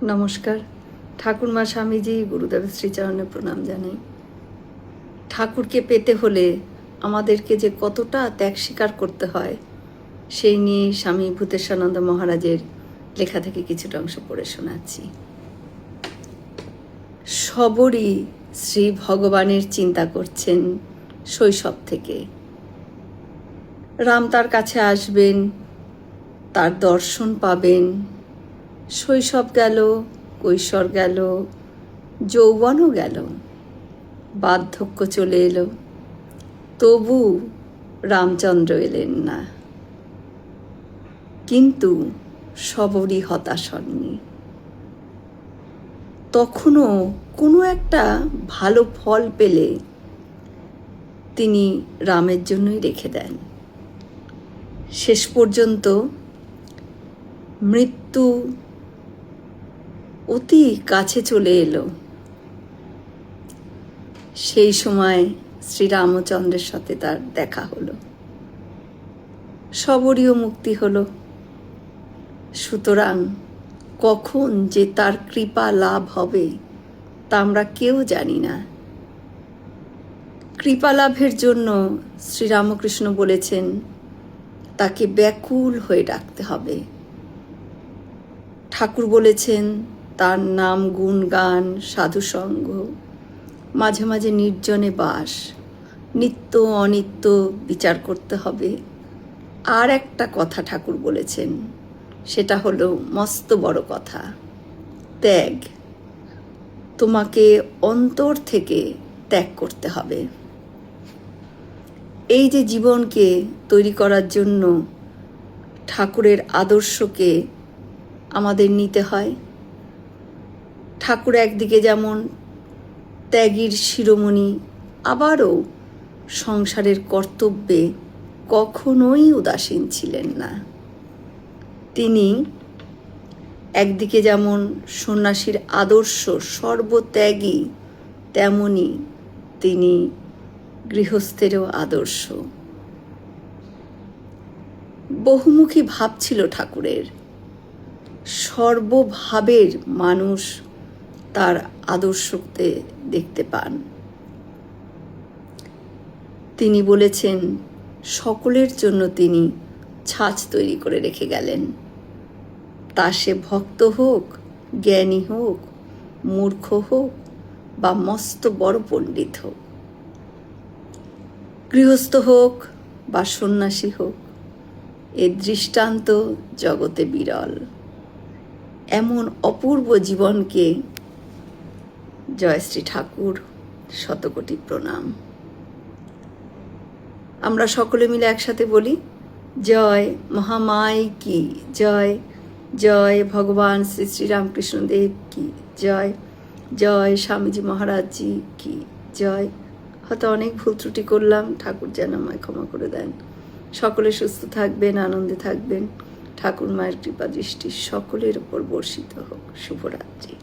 নমস্কার। ঠাকুরমা স্বামীজি গুরুদেবের শ্রীচরণে প্রণাম জানাই। ঠাকুরকে পেতে হলে আমাদেরকে যে কতটা ত্যাগ স্বীকার করতে হয় সেই নিয়ে স্বামী ভূতেশানন্দ মহারাজের লেখা থেকে কিছুটা অংশ পড়ে শোনাচ্ছি। সবরই শ্রী ভগবানের চিন্তা করছেন শৈশব থেকে। রাম তার কাছে আসবেন, তার দর্শন পাবেন। শৈশব গেল, কৈশোর গেল, যৌবনও গেল, বার্ধক্য চলে এলো, তবু রামচন্দ্র এলেন না। কিন্তু সবরই হতাশ হননি। তখনও কোনো একটা ভালো ফল পেলে তিনি রামের জন্যই রেখে দেন। শেষ পর্যন্ত মৃত্যু অতি কাছে চলে এলো। সেই সময় শ্রীরামচন্দ্রের সাথে তার দেখা হলো, সবরীয় মুক্তি হলো। সুতরাং কখন যে তার কৃপা লাভ হবে তা আমরা কেউ জানি না। কৃপা লাভের জন্য শ্রীরামকৃষ্ণ বলেছেন তাকে ব্যাকুল হয়ে ডাকতে হবে। ঠাকুর বলেছেন তার নাম গুণগান, সাধুসঙ্গ, মাঝে মাঝে নির্জনে বাস, নিত্য অনিত্য বিচার করতে হবে। আর একটা কথা ঠাকুর বলেছেন, সেটা হলো মস্ত বড় কথা, ত্যাগ। তোমাকে অন্তর থেকে ত্যাগ করতে হবে। এই যে জীবনকে তৈরি করার জন্য ঠাকুরের আদর্শকে আমাদের নিতে হয়। ঠাকুর একদিকে যেমন ত্যাগীর শিরোমণি, আবারও সংসারের কর্তব্যে কখনোই উদাসীন ছিলেন না। তিনি একদিকে যেমন সন্ন্যাসীর আদর্শ সর্বত্যাগী, তেমনি তিনি গৃহস্থেরও আদর্শ। বহুমুখী ভাব ছিল ঠাকুরের। সর্বভাবের মানুষ তার আদর্শতে দেখতে পান। তিনি বলেছেন সকলের জন্য তিনি ছাঁচ তৈরি করে রেখে গেলেন। তা সে ভক্ত হোক, জ্ঞানী হোক, মূর্খ হোক বা মস্ত বড় পণ্ডিত হোক, গৃহস্থ হোক বা সন্ন্যাসী হোক, এর দৃষ্টান্ত জগতে বিরল। এমন অপূর্ব জীবনকে জয়শ্রী ঠাকুর শতকোটি প্রণাম। আমরা সকলে মিলে একসাথে বলি, জয় মহামাই কি জয়, জয় ভগবান শ্রী শ্রীরামকৃষ্ণদেব কি জয়, জয় স্বামীজি মহারাজজি কি জয়। হয়তো অনেক ভুল ত্রুটি করলাম, ঠাকুর যেন আমায় ক্ষমা করে দেন। সকলে সুস্থ থাকবেন, আনন্দে থাকবেন। ঠাকুর মায়ের কৃপা দৃষ্টি সকলের উপর বর্ষিত হোক। শুভরাত্রি।